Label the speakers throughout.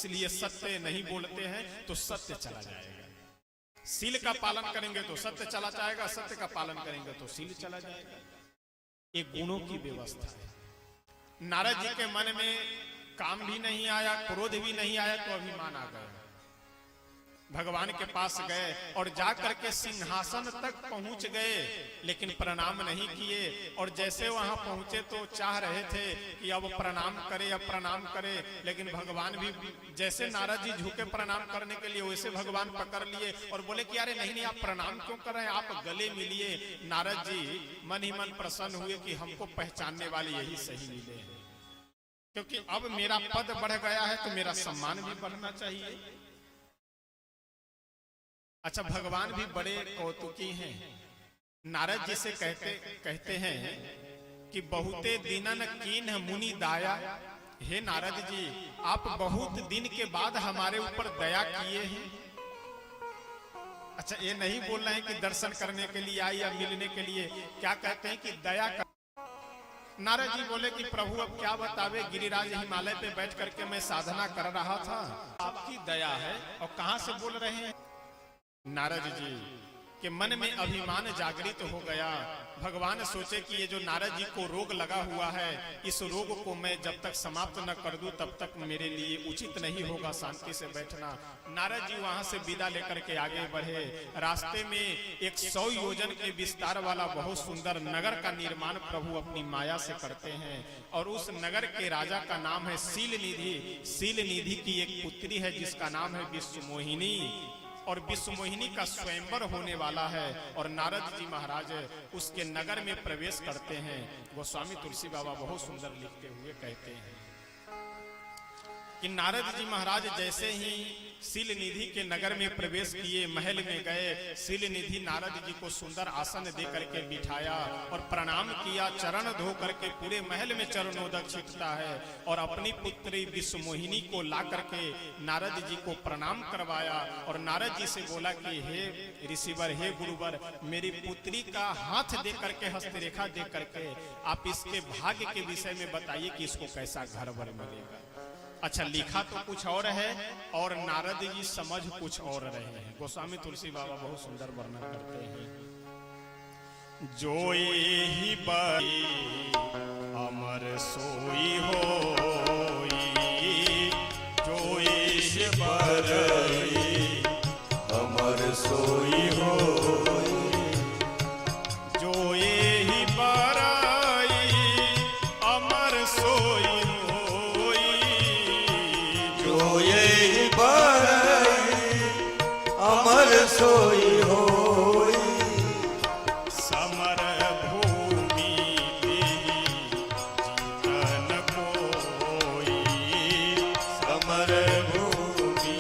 Speaker 1: इसलिए सत्य नहीं बोलते हैं तो सत्य चला जाएगा। सील का पालन करेंगे तो सत्य चला जाएगा, सत्य का पालन करेंगे तो सील चला जाएगा। एक गुणों की व्यवस्था है। नारद जी के मन में काम भी नहीं आया, क्रोध भी नहीं आया, तो अभिमान आ गया। भगवान के पास गए और जाकर के सिंहासन तक पहुंच गए, लेकिन प्रणाम नहीं किए। और जैसे वहां पहुंचे तो चाह रहे थे कि अब प्रणाम करे, अब प्रणाम करे, लेकिन भगवान भी जैसे नारद जी झुके प्रणाम करने के लिए, वैसे भगवान पकड़ लिए और बोले कि अरे नहीं नहीं, आप प्रणाम क्यों कर रहे हैं, आप गले मिलिए। नारद जी मन ही मन प्रसन्न हुए कि हमको पहचानने वाले यही सही मिले हैं, क्योंकि अब मेरा पद बढ़ गया है तो मेरा सम्मान भी बढ़ना चाहिए। अच्छा, भगवान भी बड़े कौतुकी हैं। नारद जी से कहते हैं कि बहुते दिनन कीन मुनि दाया। हे नारद जी, आप बहुत दिन के बाद हमारे ऊपर दया किए हैं। अच्छा, ये नहीं बोल रहे हैं कि दर्शन करने के लिए आए या मिलने के लिए, क्या कहते हैं कि दया कर। नारद जी बोले कि प्रभु अब क्या बतावे, गिरिराज हिमालय पे बैठ करके मैं साधना कर रहा था, आपकी दया है और कहां से बोल रहे हैं। नारद जी के मन में अभिमान जागृत हो गया। भगवान सोचे कि ये जो नारद जी को रोग लगा हुआ है, इस रोग को मैं जब तक समाप्त न कर दूं तब तक मेरे लिए उचित नहीं होगा शांति से बैठना। नारद जी वहां से विदा लेकर के आगे बढ़े। रास्ते में 100 योजन के विस्तार वाला बहुत सुंदर नगर का निर्माण प्रभु अपनी माया से करते हैं, और उस नगर के राजा का नाम है शीलनिधि। शीलनिधि की एक पुत्री है जिसका नाम है विश्वमोहिनी, और विश्वमोहिनी का स्वयंवर होने वाला है। और नारद जी महाराज उसके नगर में प्रवेश करते हैं। गोस्वामी तुलसी बाबा बहुत सुंदर लिखते हुए कहते हैं कि नारद जी महाराज जैसे ही शीलनिधि के नगर में प्रवेश किए, महल में गए, शीलनिधि नारद जी को सुंदर आसन दे करके बिठाया और प्रणाम किया। चरण धो करके पूरे महल में चरणोदक छिटता है और अपनी पुत्री विश्वमोहिनी को ला करके नारद जी को प्रणाम करवाया। और नारद जी से बोला कि हे ऋषिवर, हे गुरुवर, मेरी पुत्री का हाथ दे करके, हस्तरेखा दे करके आप इसके भाग्य के विषय में बताइए कि इसको कैसा घर वर मिलेगा। अच्छा, लिखा तो कुछ और है और नारद जी समझ कुछ और रहे हैं। गोस्वामी तुलसी बाबा बहुत सुंदर वर्णन करते हैं। जो ही बड़ी अमर सोई होई, जो ही बड़ी अमर सोई होई, जो ही बड़ी अमर सोई,
Speaker 2: अमर सोई होई,
Speaker 1: समर भूमि जीतन कोई,
Speaker 2: समर भूमि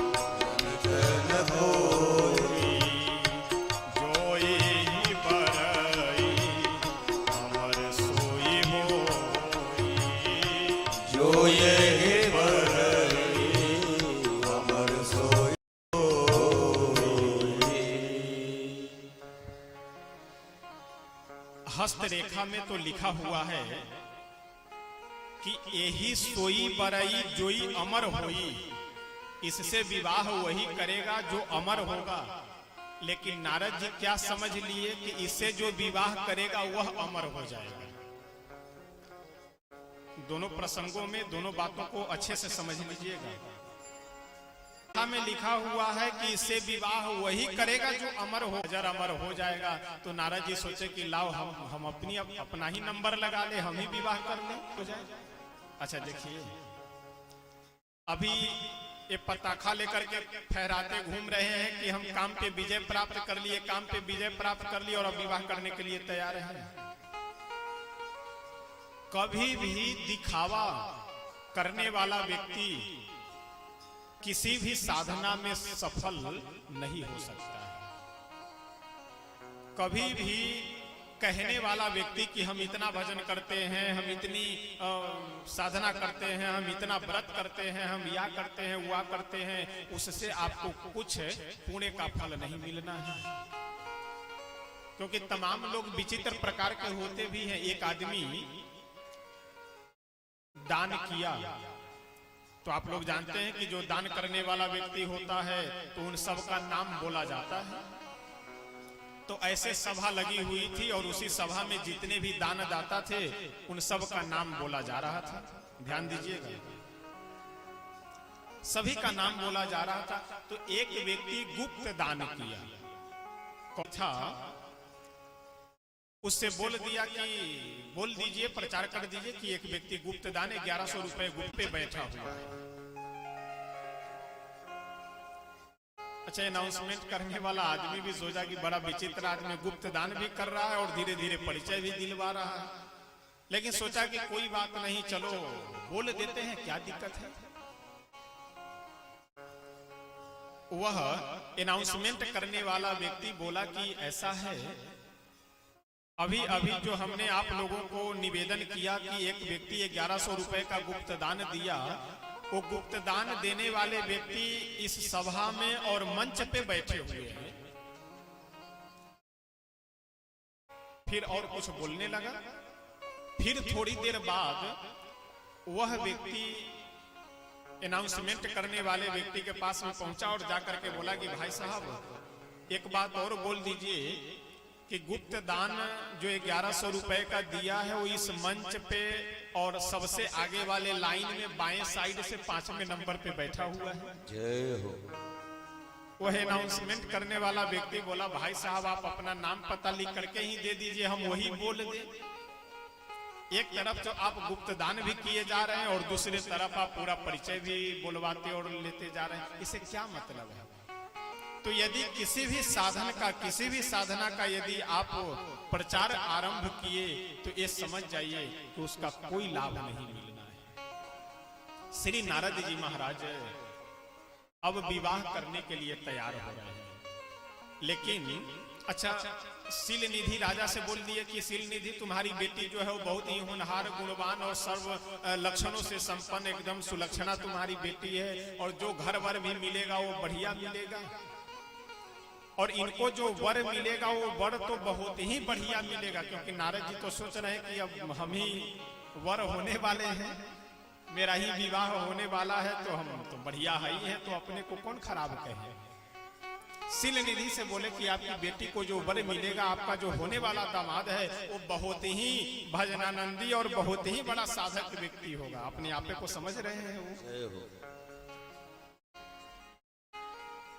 Speaker 2: जीतन होई,
Speaker 1: जो ही बरई अमर सोई होई,
Speaker 2: जो ये
Speaker 1: हस्तरेखा में तो लिखा हुआ है कि यही सोई बरई जोई अमर होई, इससे विवाह वही करेगा जो अमर होगा। लेकिन नारद जी क्या समझ लिए कि इससे जो विवाह करेगा वह अमर हो जाएगा। दोनों प्रसंगों में दोनों बातों को अच्छे से समझ लीजिएगा। में लिखा हुआ है कि इससे विवाह वही करेगा जो अमर हो, अजर अमर हो जाएगा। तो नारद जी सोचे कि लाओ हम अपना ही नंबर लगा ले, हम ही विवाह कर ले, हो जाए। अच्छा देखिए, अभी ये पताखा लेकर के फहराते घूम रहे हैं कि हम काम पे विजय प्राप्त कर लिए, काम पे विजय प्राप्त कर लिए और अब विवाह करने के लिए तैयार हैं। कभी भी दिखावा करने वाला व्यक्ति किसी भी साधना में सफल नहीं हो सकता है। कभी भी कहने वाला व्यक्ति कि हम इतना भजन करते हैं, हम इतनी साधना करते हैं, हम इतना व्रत करते हैं, हम या करते हैं, हुआ करते हैं, उससे आपको कुछ पुण्य का फल नहीं मिलना है। क्योंकि तमाम लोग विचित्र प्रकार के होते भी हैं। एक आदमी दान किया तो आप लोग जानते हैं कि जो दान करने वाला व्यक्ति होता है तो उन सब का नाम बोला जाता है। तो ऐसे सभा लगी हुई थी और उसी सभा में जितने भी दानदाता थे उन सब का नाम बोला जा रहा था। ध्यान दीजिएगा, सभी का नाम बोला जा रहा था। तो एक व्यक्ति गुप्त दान किया, कौन था? उससे बोल दीजिए, प्रचार कर दीजिए कि एक व्यक्ति गुप्त दान 1100 रुपए गुप्त पे बैठा हुआ है। अच्छा, अनाउंसमेंट करने वाला आदमी भी सोचा कि बड़ा विचित्र आदमी गुप्त दान भी कर रहा है और धीरे धीरे परिचय भी दिलवा रहा है, लेकिन सोचा कि कोई बात नहीं, चलो बोल देते हैं, क्या दिक्कत है। वह अनाउंसमेंट करने वाला व्यक्ति बोला कि ऐसा है, अभी जो हमने आप लोगों को निवेदन किया कि एक व्यक्ति 1100 रुपए का गुप्त दान दिया, वो गुप्त दान देने वाले व्यक्ति इस सभा में और मंच पे बैठे हुए हैं। फिर और कुछ बोलने लगा। फिर थोड़ी देर बाद वह व्यक्ति अनाउंसमेंट करने वाले व्यक्ति के पास में पहुंचा और जाकर के बोला कि भाई साहब, एक बात और बोल दीजिए कि गुप्त दान जो 1100 रुपए का दिया है वो इस मंच पे और सबसे आगे वाले लाइन में बाएं साइड से 5वें नंबर पे बैठा हुआ है।
Speaker 2: जय हो।
Speaker 1: वह अनाउंसमेंट करने वाला व्यक्ति बोला, भाई साहब आप अपना नाम पता लिख करके ही दे दीजिए, हम वही बोल दें। एक तरफ तो आप गुप्त दान भी किए जा रहे हैं और दूसरी तरफ आप पूरा परिचय भी बुलवाते और लेते जा रहे हैं, इसे क्या मतलब है? तो यदि किसी भी साधना का यदि आप प्रचार आरंभ किए तो ये समझ जाइए कि उसका कोई लाभ नहीं मिलना है। श्री नारद जी महाराज अब विवाह करने के लिए तैयार हो रहे हैं, लेकिन अच्छा, शीलनिधि राजा से बोल दिए कि शीलनिधि तुम्हारी बेटी जो है वो बहुत ही होनहार, गुणवान और सर्व लक्षणों से संपन्न, एकदम सुलक्षणा तुम्हारी बेटी है, और जो घर वर भी मिलेगा वो बढ़िया मिलेगा, और इनको जो वर मिलेगा वो वर तो बहुत ही बढ़िया मिलेगा। क्योंकि नारद जी तो सोच रहे हैं कि अब हम ही वर होने वाले हैं, मेरा ही विवाह होने वाला है, तो हम तो बढ़िया है ही है, तो अपने को कौन खराब कहे। शीलनिधि से बोले कि आपकी बेटी को जो वर मिलेगा, आपका जो होने वाला दामाद है वो बहुत ही भजनानंदी और बहुत ही बड़ा साधक व्यक्ति होगा। अपने आपे को समझ रहे हैं वो।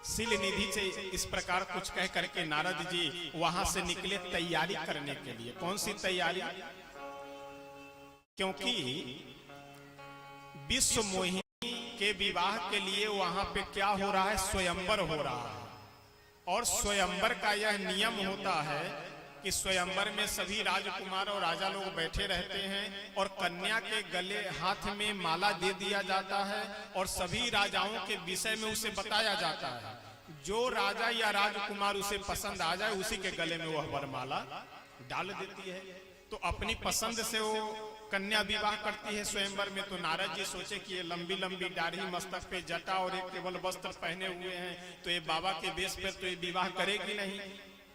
Speaker 1: शीलनिधि से इस प्रकार कुछ कह करके नारद जी वहां से निकले तैयारी करने के लिए। कौन सी तैयारी? क्योंकि विश्व मोहिनी के विवाह के लिए वहां पे क्या हो रहा है? स्वयंवर हो रहा है। और स्वयंवर का यह नियम होता है कि स्वयंवर में सभी राजकुमार और राजा लोग बैठे रहते हैं और कन्या के गले हाथ में माला दे दिया जाता है और सभी राजाओं के विषय में उसे बताया जाता है। जो राजा या राजकुमार उसे पसंद आ जाए उसी के गले में वह वरमाला डाल देती है। तो अपनी पसंद से वो कन्या विवाह करती है स्वयंवर में। तो नारद जी सोचे कि ये लंबी लंबी दाढ़ी, मस्तक पे जटा और एक केवल वस्त्र पहने हुए हैं, तो ये बाबा के वेश पर तो ये विवाह करेगी नहीं।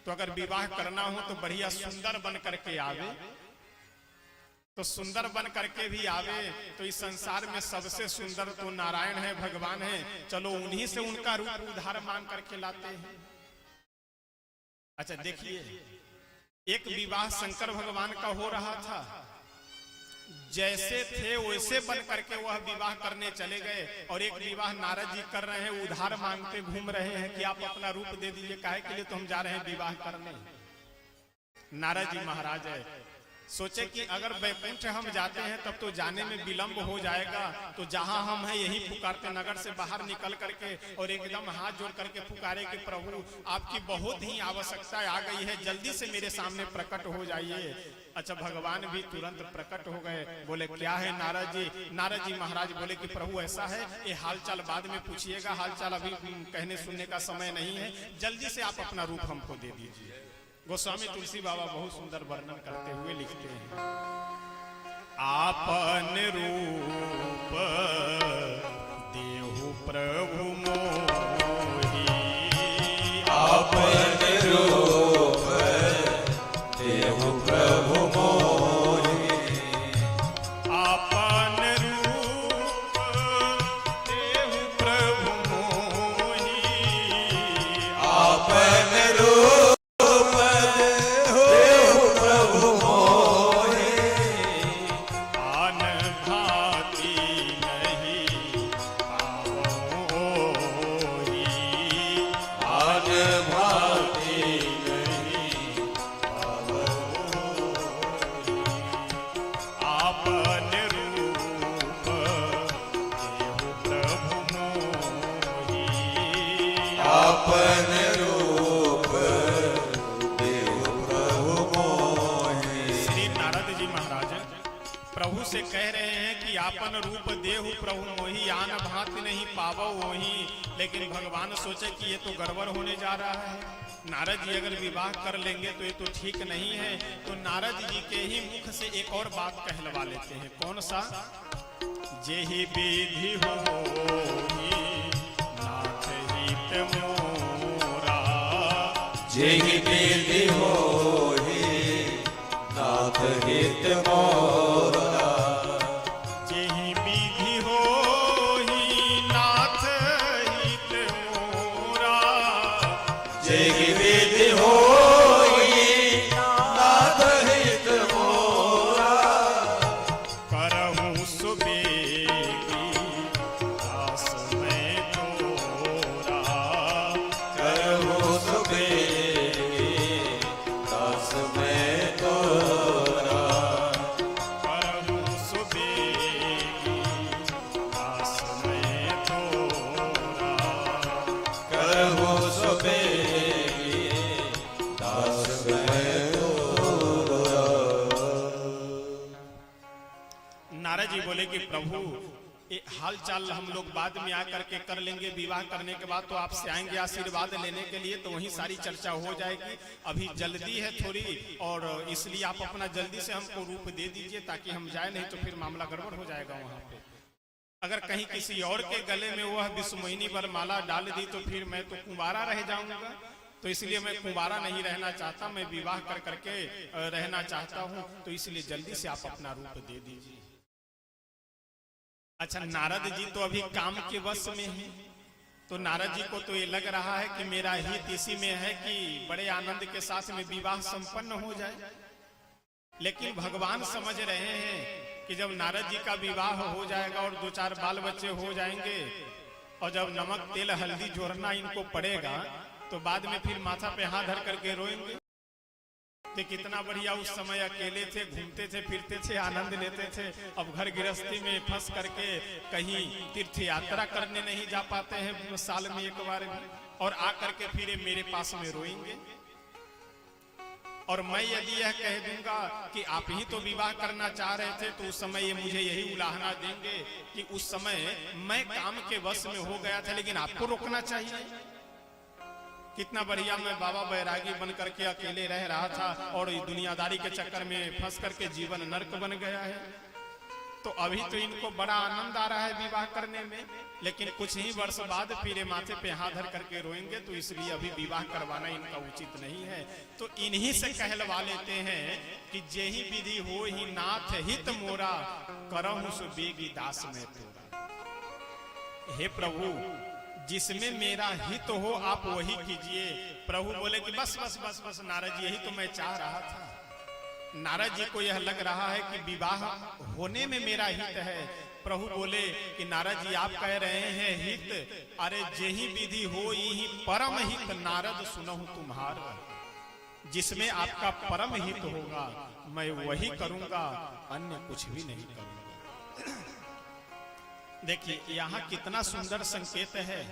Speaker 1: तो अगर विवाह करना हो तो बढ़िया सुंदर बन करके आवे, तो सुंदर बन करके भी आवे। तो इस संसार में सबसे सुंदर तो नारायण है, भगवान है, चलो उन्हीं से उनका रूप उधार मांग करके लाते हैं। अच्छा देखिए, एक विवाह शंकर भगवान का हो रहा था, जैसे थे वैसे बन करके वह विवाह करने चले गए, और एक विवाह नारद जी कर रहे हैं, उधार मांगते घूम रहे हैं कि आप अपना रूप दे दीजिए, काहे के लिए तो हम जा रहे हैं विवाह करने। नारद जी महाराज सोचे कि अगर वैकुंठ हम जाते हैं तब तो जाने में विलंब हो जाएगा, तो जहां हम हैं यही पुकारते, नगर से बाहर निकल करके और एकदम हाथ जोड़ करके पुकारे कि प्रभु आपकी बहुत ही आवश्यकता आ गई है, जल्दी से मेरे सामने प्रकट हो जाइए। अच्छा, भगवान भी तुरंत प्रकट हो गए। बोले क्या है नारद जी? नारद जी महाराज बोले कि प्रभु ऐसा है, ये हालचाल बाद में पूछिएगा, हालचाल अभी कहने सुनने का समय नहीं है, जल्दी से आप अपना रूप हमको दे दीजिए। गोस्वामी तुलसी बाबा बहुत सुंदर वर्णन करते हुए लिखते हैं, आपन रूप देहु प्रभु मोहि,
Speaker 2: आपन रूप देहु प्रभु मोहि,
Speaker 1: आपन रूप आपन रूप देहु प्रभु मोहि आन भांति नहीं पावो वही। लेकिन भगवान सोचे कि ये तो गड़बड़ होने जा रहा है, नारद जी अगर विवाह कर लेंगे तो ये तो ठीक नहीं है। तो नारद जी के ही मुख से एक और बात कहलवा लेते हैं। कौन सा? जेहि विधि होहि नाथ हित मोरा,
Speaker 2: जेहि विधि होहि नाथ हित मोरा,
Speaker 1: जेहि विधि होहि नाथ हित मोरा,
Speaker 2: जेहि विधि होहि नाथ हित मोरा,
Speaker 1: करहु सुबेगी दास मैं तोरा,
Speaker 2: करहु सुबेगी दास मैं तोरा,
Speaker 1: करहु सुबेगी दास मैं तोरा।
Speaker 2: करहु सुबेगी दास मैं तोरा।
Speaker 1: नारद जी बोले कि प्रभु ये हाल चाल हम लोग बाद में आकर के कर लेंगे, विवाह करने के बाद तो आपसे आएंगे आशीर्वाद लेने के लिए, तो वहीं सारी चर्चा हो जाएगी। अभी जल्दी है थोड़ी, और इसलिए आप अपना जल्दी से हमको रूप दे दीजिए ताकि हम जाए, नहीं तो फिर मामला गड़बड़ हो जाएगा वहां पे। अगर कहीं किसी और के गले में वह विषमोहिनी वरमाला डाल दी तो फिर मैं तो कुंवारा रह जाऊंगा। तो इसलिए मैं कुंवारा नहीं रहना चाहता, मैं विवाह कर करके रहना चाहता हूं। तो इसलिए जल्दी से आप अपना रूप दे दीजिए। अच्छा, नारद जी तो अभी काम के वश में हैं, तो नारद जी को तो ये लग रहा है कि मेरा हित इसी में है कि बड़े आनंद के साथ में विवाह संपन्न हो जाए। लेकिन भगवान समझ रहे हैं कि जब नारद जी का विवाह हो जाएगा और 2-4 बाल बच्चे हो जाएंगे, और जब नमक तेल हल्दी जोड़ना इनको पड़ेगा, तो बाद में फिर माथा पे हाथ धर करके रोएंगे। तो कितना बढ़िया उस समय अकेले थे, घूमते थे, फिरते थे, आनंद लेते थे। अब घर गृहस्थी में फंस करके कहीं तीर्थ यात्रा करने नहीं जा पाते हैं साल में एक बार भी, और आकर के फिर मेरे पास में रोएंगे। और मैं यदि यह कह दूंगा कि आप ही तो विवाह करना चाह रहे थे, तो उस समय ये मुझे यही उलाहना देंगे कि उस समय मैं काम के वश में हो गया था, लेकिन आपको रोकना चाहिए। कितना बढ़िया मैं बाबा बैरागी बन करके अकेले रह रहा था, और दुनियादारी के चक्कर में फंस करके जीवन नरक बन गया है। तो अभी तो इनको बड़ा आनंद आ रहा है विवाह करने में, लेकिन कुछ ही वर्ष बाद फिर माथे पे हाथ धर करके रोएंगे। तो इसलिए अभी विवाह करवाना इनका उचित नहीं है। तो इन्हीं से कहलवा लेते हैं कि जेहि विधि होहि नाथ हित मोरा, करहु सुबेगी दास मैं तोरा। हे प्रभु, जिसमें मेरा हित हो आप वही कीजिए। प्रभु बोले कि बस बस बस बस नारद जी, यही तो मैं चाह रहा था। नारद जी को यह लग रहा है कि विवाह होने में मेरा हित है। प्रभु बोले कि नारद जी आप कह रहे हैं हित, अरे जेहि विधि हो यही परम हित नारद सुनहु तुम्हारा। जिसमें आपका परम हित होगा मैं वही करूंगा, अन्य कुछ भी नहीं करूंगा। देखिए यहाँ कितना सुंदर संकेत है।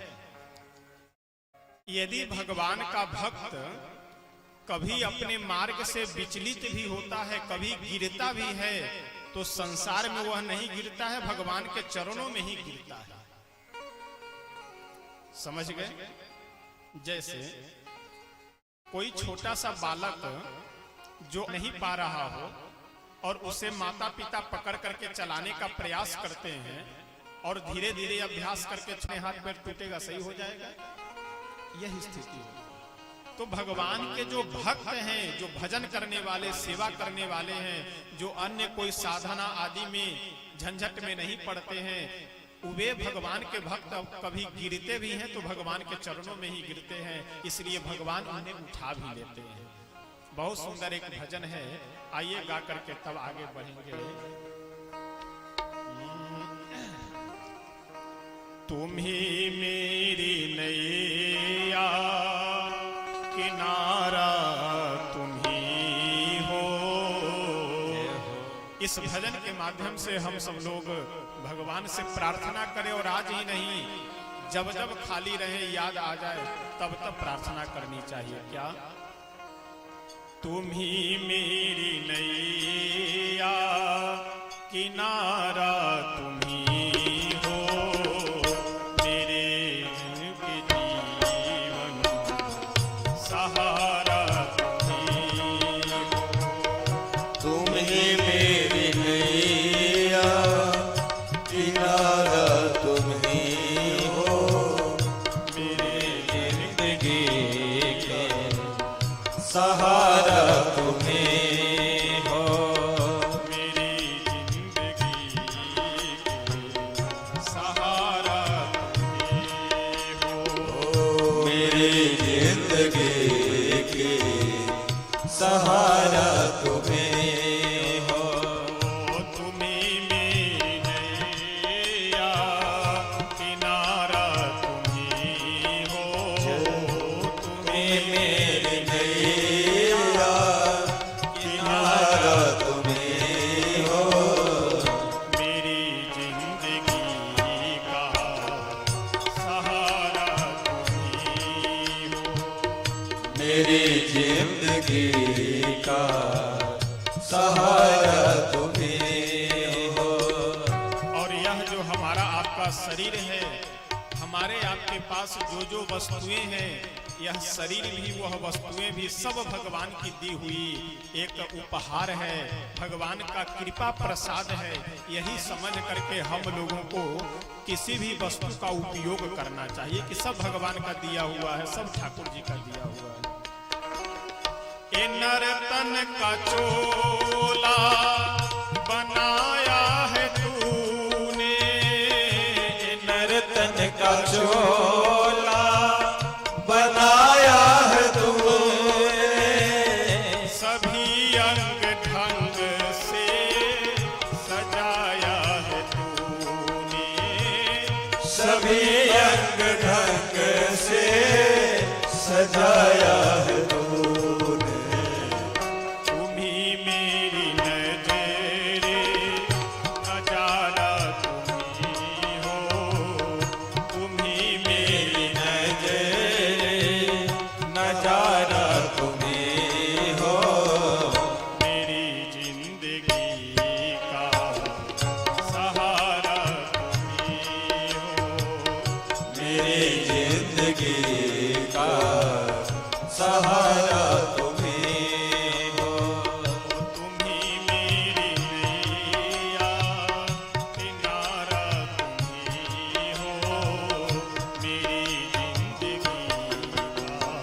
Speaker 1: यदि भगवान का भक्त कभी अपने मार्ग से विचलित भी होता है, कभी गिरता भी है, तो संसार में वह नहीं गिरता है, भगवान के चरणों में ही गिरता है। समझ गए? जैसे कोई छोटा सा बालक जो नहीं पा रहा हो और उसे माता पिता पकड़ करके चलाने का प्रयास करते हैं, और धीरे धीरे अभ्यास करके अपने हाथ पैर टूटेगा, सही हो जाएगा, यही स्थिति है। तो भगवान के जो भक्त हैं, जो भजन करने वाले, सेवा करने वाले हैं, जो अन्य कोई साधना आदि में झंझट में नहीं पड़ते हैं, वे भगवान के भक्त कभी गिरते भी हैं तो भगवान के चरणों में ही गिरते हैं। इसलिए भगवान उन्हें उठा भी लेते हैं। बहुत सुंदर एक भजन है, आइए गा करके तब आगे बढ़ेंगे। तुम ही मेरी नैया किनारा तुम ही हो। इस भजन के माध्यम से हम सब लोग भगवान से प्रार्थना करें, और आज ही नहीं, जब जब खाली रहे, याद आ जाए, तब तब प्रार्थना करनी चाहिए। क्या? तुम ही मेरी नैया किनारा तुम्ही हो मेरे के जीवन, सहारा तुम्ही हो।
Speaker 2: तुम ही मेरी नैया, किनारा तुम ही हो मेरे जिंदगी का, सहारा तुम्हें हो
Speaker 1: मेरी जिंदगी के सहारा तुम्ही हो।
Speaker 2: मेरी जिंदगी के सहारा तुम्हें हो।
Speaker 1: तुम्ही मेरी नैया, किनारा तुम्ही हो। तुम्ही
Speaker 2: मेरी नैया, किनारा तुम्हें हो
Speaker 1: मेरी जिंदगी का सहारा तुम्ही हो।
Speaker 2: मेरी जिंदगी का सहारा तुम्हें हो।
Speaker 1: और यह जो हमारा आपका शरीर है, हमारे आपके पास जो जो वस्तुएं हैं, यह शरीर भी वह वस्तुएं भी सब भगवान की दी हुई एक उपहार है, भगवान का कृपा प्रसाद है। यही समझ करके हम लोगों को किसी भी वस्तु का उपयोग करना चाहिए कि सब भगवान का दिया हुआ है, सब ठाकुर जी का दिया हुआ है। ए नर्तन का चोला बनाया है तूने, ए
Speaker 2: नर्तन का चोला बनाया है तूने,
Speaker 1: सभी अंग ढंग से सजाया है तूने,
Speaker 2: सभी अंग ढंग से सजाया है तूने।
Speaker 1: तुम्ही मेरी नजरे नजारा तुम्ही हो। तुम्ही मेरी
Speaker 2: नजारा तुम्हें हो
Speaker 1: मेरी जिंदगी का सहारा तुम्ही हो।
Speaker 2: मेरी जिंदगी का सहारा तुम्हें हो।
Speaker 1: तुम्ही मेरी नैया, किनारा तुम्ही हो मेरी जिंदगी का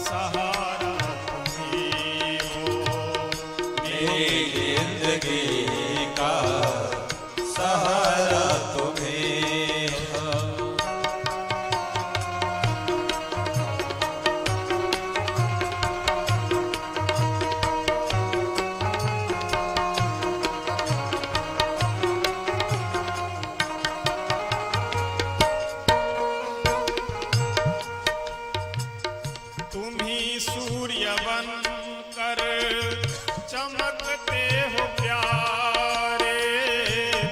Speaker 1: सहारा तुम्ही हो।
Speaker 2: मेरी जिंदगी का सहारा तुम्हें हो।
Speaker 1: तुम्ही सूर्य बन कर चमकते हो प्यारे,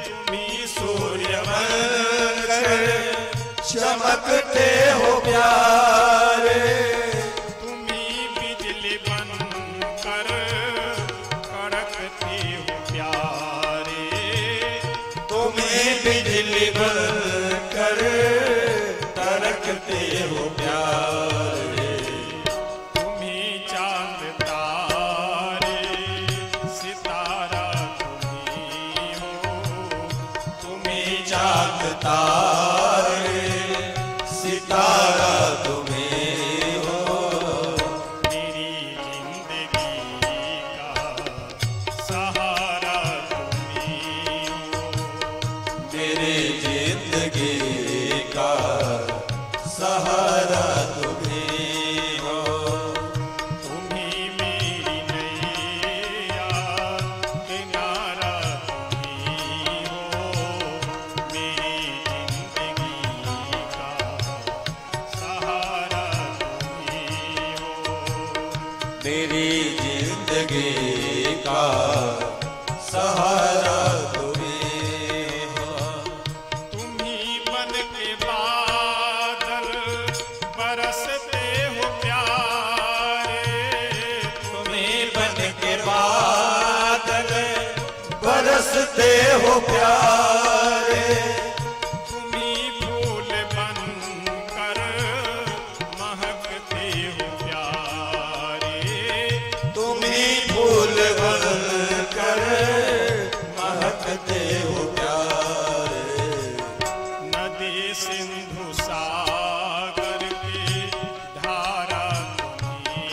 Speaker 1: तुम्ही सूर्य
Speaker 2: बनकर चमकते हो प्यारे,
Speaker 1: तुम्ही बिजली बन कर कड़कते हो प्यारे,
Speaker 2: तुम्हें बिजली बनकर तड़कते हो प्यारे।
Speaker 1: तुम्ही चांद तारे सितारा तुम्ही हो।
Speaker 2: तुम्हें चांद तारे सितारा तुम्हें तरकते हो प्यारे।
Speaker 1: तुम्ही फूल बनकर महकते हो प्यारे।
Speaker 2: तुम्ही फूल बनकर महकते हो प्यारे।
Speaker 1: नदी सिंधु सागर की धारा तुम्ही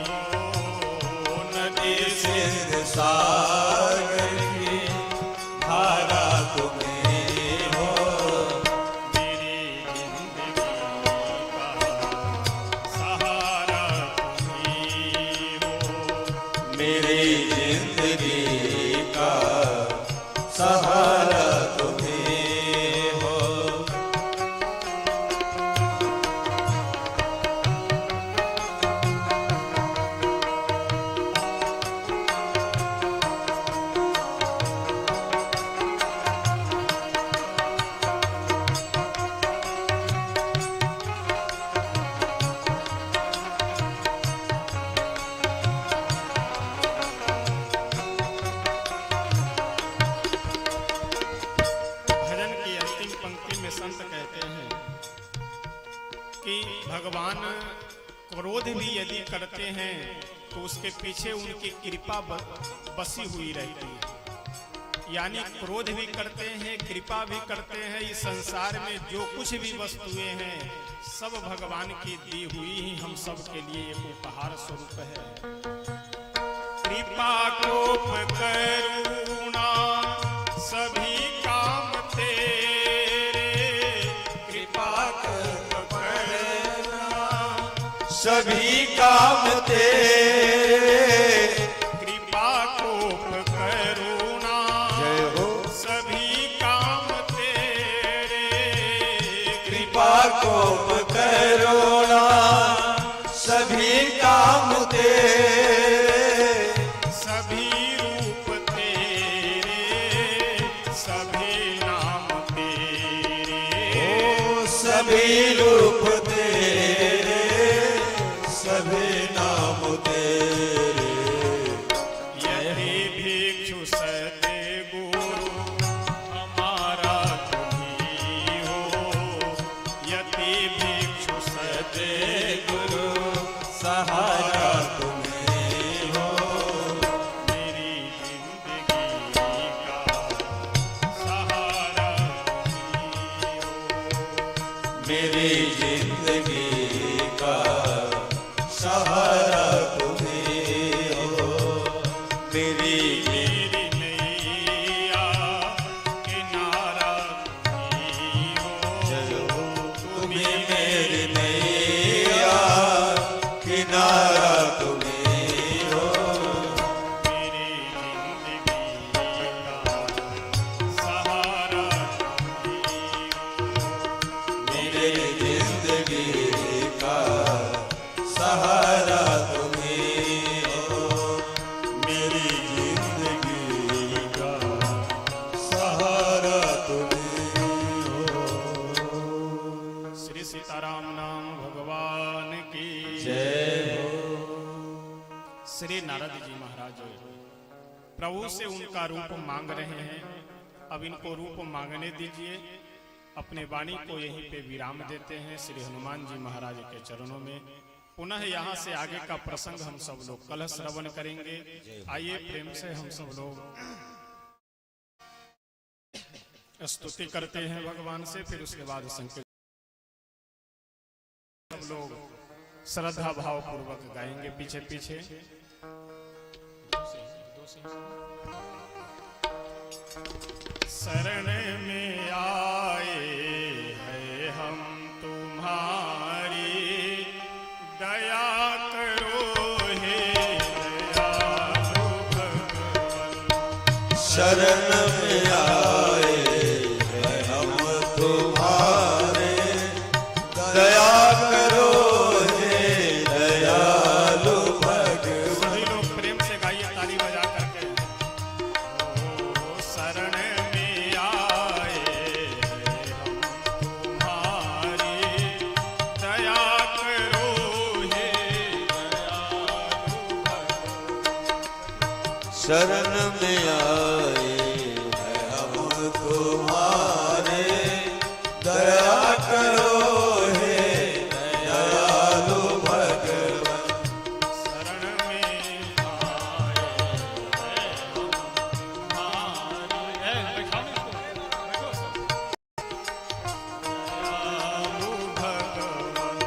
Speaker 1: हो। नदी
Speaker 2: सिंध सागर की धारा तुम्हें हो।
Speaker 1: मेरी जिंदगी का सहारा तुम्ही हो।
Speaker 2: मेरी जिंदगी का सहारा तुम्हें हो।
Speaker 1: भजन की अंतिम पंक्ति में संत कहते हैं कि भगवान क्रोध भी यदि करते हैं तो उसके पीछे उनकी कृपा बसी हुई रहती है। यानी क्रोध भी करते हैं, कृपा भी करते हैं। इस संसार में जो कुछ भी वस्तुएं हैं सब भगवान की दी हुई ही हम सब के लिए एक उपहार स्वरूप है। कृपा कोप करुणा सभी काम तेरे। कृपा कोप करुणा
Speaker 2: सभी काम तेरे।
Speaker 1: कृपा कोप करुणा
Speaker 2: जय हो।
Speaker 1: सभी काम तेरे।
Speaker 2: कृपा कोप करुणा सभी काम तेरे।
Speaker 1: सभी रूप तेरे सभी नाम तेरे।
Speaker 2: ओ सभी रूप तेरे सभी नाम तेरे।
Speaker 1: यदि भिक्षु सते गुरु हमारा तुम्ही हो। यदि भिक्षु सते
Speaker 2: गुरु सहारा तुम्हें हो।
Speaker 1: मेरी जिंदगी का सहारा तुम्ही हो।
Speaker 2: मेरी जिंदगी का सहारा तुम्हें हो। मेरी
Speaker 1: मेरी नैया किनारा तुम्ही हो।
Speaker 2: तुम्हें मेरी नैया किनारा तुम्हें हो।
Speaker 1: मेरी जिंदगी का सहारा तुम्ही हो।
Speaker 2: मेरे जिंदगी का सहारा तुम्हें हो। मेरी जिंदगी का सहारा तुम्हें हो।
Speaker 1: श्री सीताराम नाम भगवान की
Speaker 2: जय हो।
Speaker 1: श्री नारद जी महाराज प्रभु से उनका रूप मांग रहे हैं। अब इनको रूप मांगने दीजिए। अपने वाणी को यहीं पे विराम देते हैं श्री हनुमान जी महाराज के चरणों में। पुनः यहाँ से आगे का प्रसंग हम सब लोग कल श्रवण करेंगे। आइए प्रेम से हम सब लोग स्तुति करते हैं भगवान से, फिर उसके बाद संकीर्तन सब लोग श्रद्धा भाव पूर्वक गाएंगे पीछे पीछे। शरण में आए हैं हम तुम्हारी, दया करो हे दयालु भगवान।
Speaker 2: शरण में आए हैं हम तुम्हारे, दया करो हे दयालु भगवान।
Speaker 1: सभी लोग प्रेम से गाइए ताली बजा करके। ओ शरण में आए हैं हम तुम्हारी, दया करो हे दयालु भगवान।
Speaker 2: शरण में आए हैं करो हे दयालु भगवन।
Speaker 1: शरण में आए हैं हमारे। बैठाओ इसको, बैठो सब। दयालु भगवन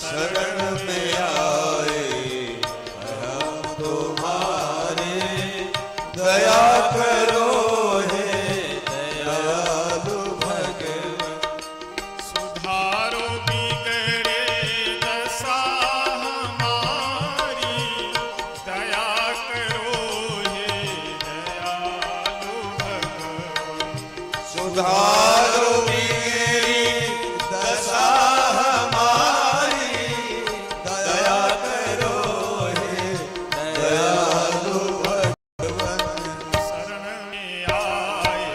Speaker 2: शरण में आए हम तुम्हारे, दया करो हे दयालु भगवन।
Speaker 1: सुधारो बिगड़े दशा हमारी, दया करो हे दयालु भगवन।
Speaker 2: सुधारो मेरी दशा हमारी, दया करो हे दयालु भगवन।
Speaker 1: शरण में आए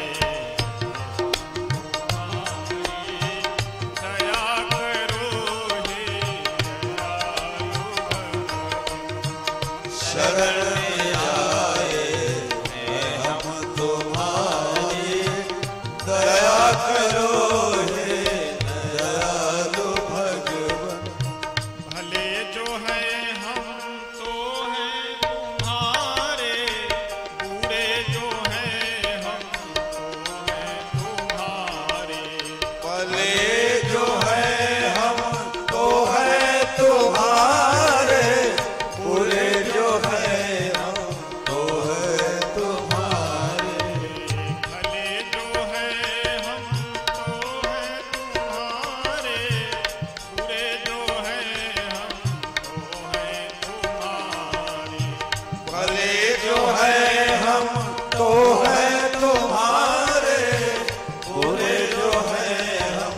Speaker 1: हमारी, दया करो हे दयालु भगवन।
Speaker 2: शरण में आए हैं हम तुम्हारे, दया करो हे दयालु भगवन।
Speaker 1: भले जो है हम तो हैं तुम्हारे, बुरे जो हैं हम तो हैं तुम्हारे।
Speaker 2: भले जो है हम तो है तुम्हारे, बुरे जो है हम तो है तुम्हारे।
Speaker 1: भले जो है हम तो हैं तुम्हारे, बुरे जो हैं हम तो हैं तुम्हारे।
Speaker 2: भले जो है हम तो है तुम्हारे, बुरे जो है हम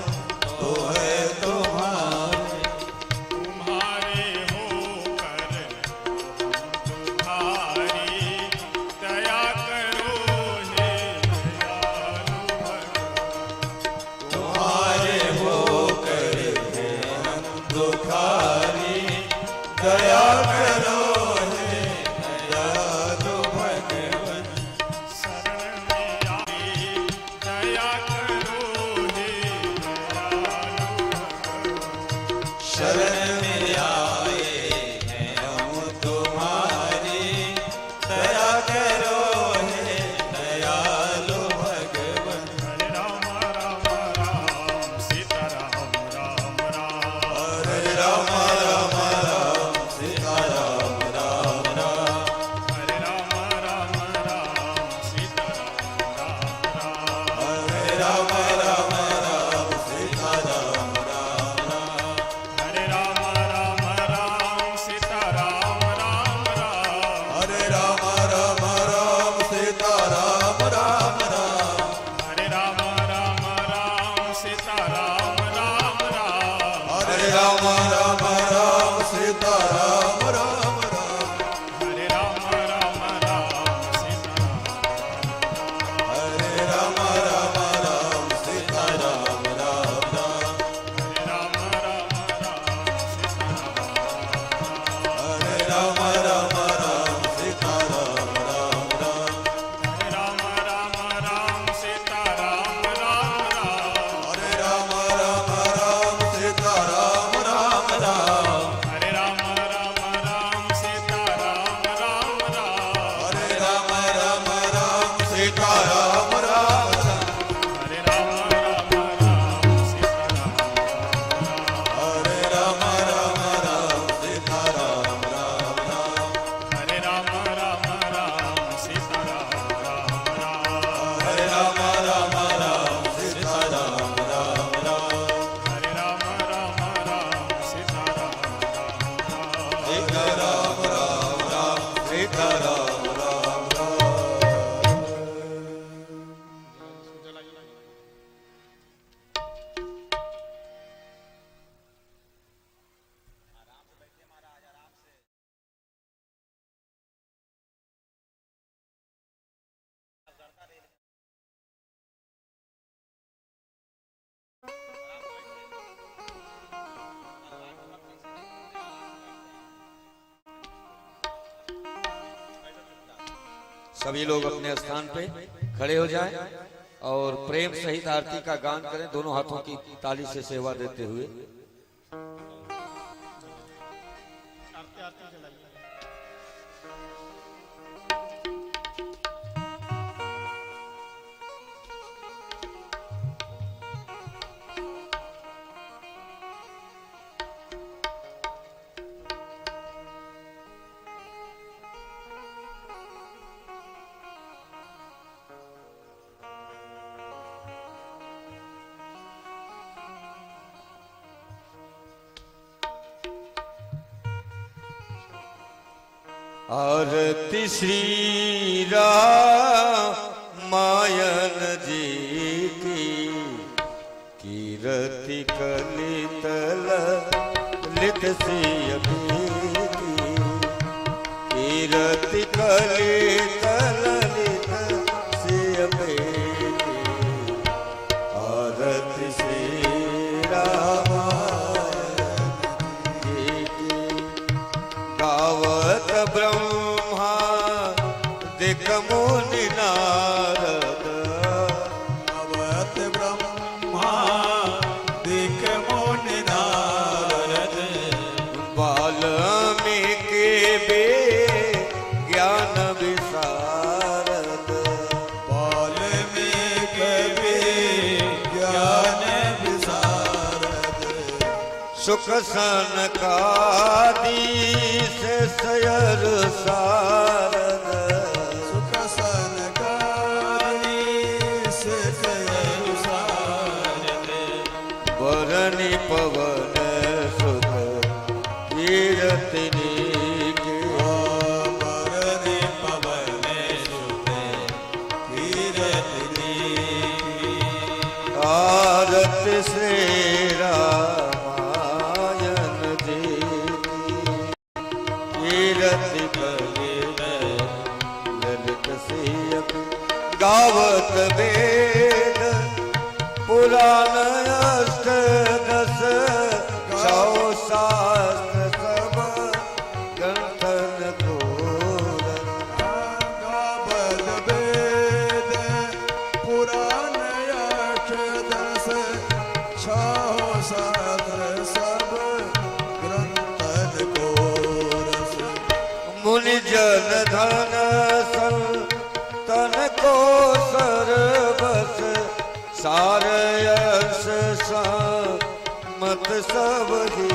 Speaker 2: तो है तुम्हारे।
Speaker 1: तुम्हारे होकर तुम्हारी, दया करो हे दयालु भगवन।
Speaker 2: तुम्हारे होकर है हम दुखारी, दया करो हे दयालु भगवन।
Speaker 1: शरण में आए दया करो हे दयालु भगवन।
Speaker 2: शरण में आए हैं हम तुम्हारी, दया करो हे दयालु भगवन।
Speaker 1: हरे राम राम राम सीता राम राम राम।
Speaker 2: हरे राम राम राम सीता राम राम राम।
Speaker 1: हरे राम राम राम सीता राम राम राम।
Speaker 2: हरे राम राम राम सीता राम राम राम।
Speaker 1: हरे राम राम राम सीता राम राम राम।
Speaker 2: हरे राम राम राम सीता राम राम राम।
Speaker 1: हरे राम राम राम सीता राम राम राम।
Speaker 2: हरे राम राम राम सीता राम राम राम।
Speaker 1: हरे राम राम राम सीता राम
Speaker 2: हरे राम राम राम सीता राम राम राम।
Speaker 1: हरे राम राम राम सीता
Speaker 2: हरे राम राम राम सीता राम राम राम।
Speaker 1: हरे राम राम राम सीता राम राम राम।
Speaker 2: हरे राम राम राम सीता राम राम राम।
Speaker 1: हरे राम राम राम सीता राम राम राम।
Speaker 2: हरे राम राम राम सीता राम राम राम।
Speaker 1: हरे राम राम राम सीता राम राम।
Speaker 2: हरे राम राम राम सीता राम राम राम।
Speaker 1: हरे राम राम राम सीता राम राम राम।
Speaker 2: हरे राम राम राम सीता राम राम राम।
Speaker 1: हरे राम राम राम सीता राम राम राम।
Speaker 2: सीता राम राम राम सीता राम राम राम। सभी लोग अपने स्थान पे खड़े हो जाएं।
Speaker 3: और प्रेम सहित आरती का गान करें, दोनों हाथों की ताली से सेवा देते हुए। आरती श्री रामायण जी की, कीरति कलित ललित सिय की, कीरति कलित ललित सिय की। आरती श्री रामायण जी की, गावत ब्रह्मा दिक मुनि नारद,
Speaker 2: गावत ब्रह्मा दिक मुनि नारद,
Speaker 3: वाल्मीकि बे ज्ञान विशारद,
Speaker 2: वाल्मीकि ज्ञान विशारद,
Speaker 3: सुख सनकादीश सयर सारद,
Speaker 2: सुख सनकादीश सयर सारद,
Speaker 3: वरनि पवन सुख कीरति नीके,
Speaker 2: वरनि पवन सुख कीरति नीके।
Speaker 3: आरती श्री रामायण जी की, कीरति कलित ललित सिय की। गावत वेद पुराण अष्टदश, सौ शास्त्र सब ग्रंथन घोर।
Speaker 2: गावत वेद पुराण अष्टदश, सौ शास्त्र सब ग्रंथन घोर।
Speaker 3: मुनि जन धन तन को सरबस, सार यश मत सब ही।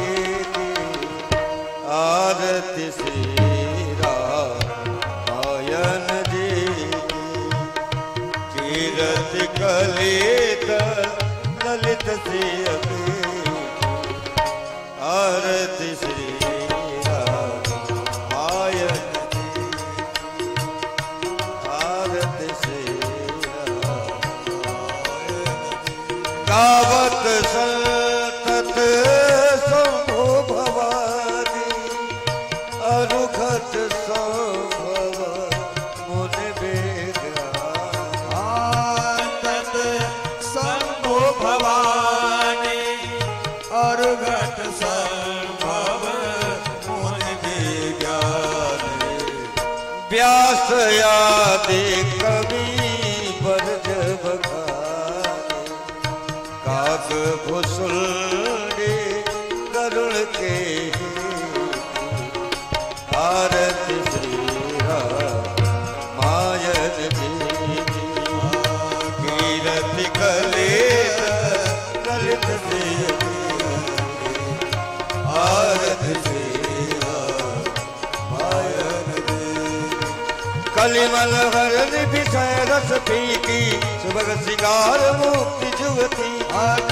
Speaker 3: आरती श्री रामायण जी की, कीरति कलित ललित सिय की। आरती श्री रामायण जी, आरती श्री गावत संतत शंभु भवानी, अरुघट संभव मुनि बेगानी।
Speaker 2: तत् शंभु भवानी, अरुघट संभव मुनि विज्ञानी।
Speaker 3: व्यास आदि कवि बरज बखाने, काग भुसुंडी गरुड़ के। आरती श्री रामायण जी की, कीरति कलित ललित सिय की। आरती श्री रामायण जी, कलिमल हरण विषय रस पीकी, सुभग सिंगार मुक्ति जुवती।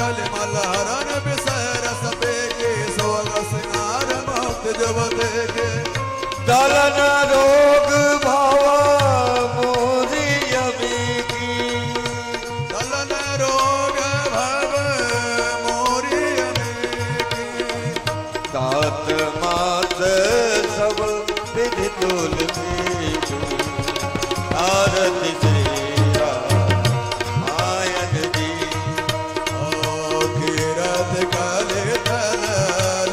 Speaker 2: कलिमल हरण विषय रस पेके, सोल सिंगार मुक्त जुवते के।
Speaker 3: दलन रोग भावा मोरी अमी की,
Speaker 2: दलन रोग भव मोरी अमी की।
Speaker 3: तात मात सब विधि तुलसी की। आरती श्री रामायण जी,
Speaker 2: कीरति कलित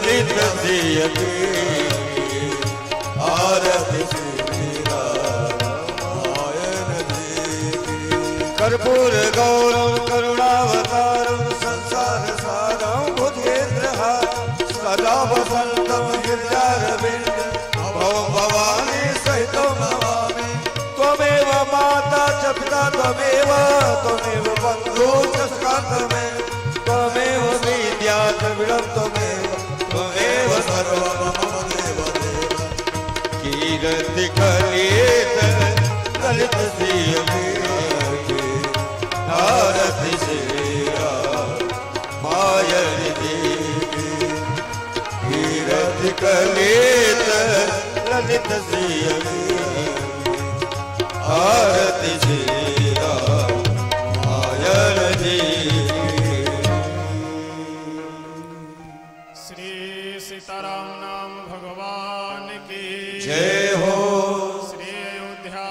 Speaker 3: ललित सिय की।
Speaker 2: आरती श्री रामायण जी की।
Speaker 3: कर
Speaker 4: कर्पूर गौरम करुणावतारम संसार सारम भुजगेन्द्रहारम सदा वसंतम गिरिजारविंद भवं भवानी सहितं नमामि। त्वमेव माता च पिता त्वमेव बन्धु च सखा त्वमेव विद्या च विरं त्वमेव सर्वं मम देव देव। कीर्ति कलित ललित भारती श्रीरा मायरी देवी। कीर्ति कलित ललित भारती श्रीरा मायरी देवी।
Speaker 1: श्री सीताराम नाम भगवान की
Speaker 4: जय हो।
Speaker 1: श्री अयोध्या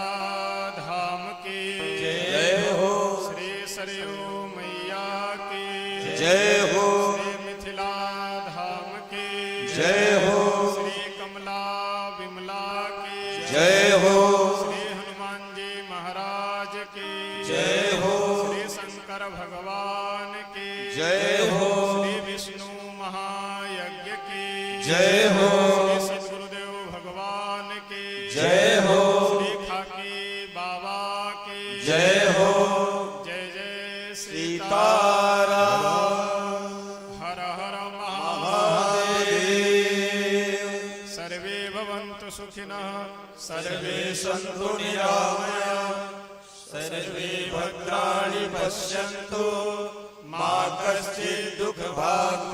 Speaker 1: धाम की
Speaker 4: जय हो।
Speaker 1: श्री सरयू मैया की
Speaker 4: जय हो।
Speaker 1: श्री मिथिला धाम की
Speaker 4: जय हो।
Speaker 1: श्री कमला विमला की
Speaker 4: जय हो।
Speaker 1: श्री हनुमान जी महाराज की
Speaker 4: जय हो।
Speaker 1: श्री शंकर भगवान की
Speaker 4: जय हो।
Speaker 1: श्री विष्णु महायज्ञ की
Speaker 4: जय हो।
Speaker 1: श्री सद्गुरुदेव भगवान की
Speaker 4: जय हो।
Speaker 1: श्री खाकी बाबा की
Speaker 4: जय हो।
Speaker 1: जय जय
Speaker 4: सीताराम।
Speaker 1: हर हर महादेव।
Speaker 4: महादेव।
Speaker 1: सर्वे भवन्तु सुखिनः
Speaker 4: सर्वे सन्तु निरामयाः सर्वे भद्राणि पश्यन्तु मा कश्चित् दुःखभाग्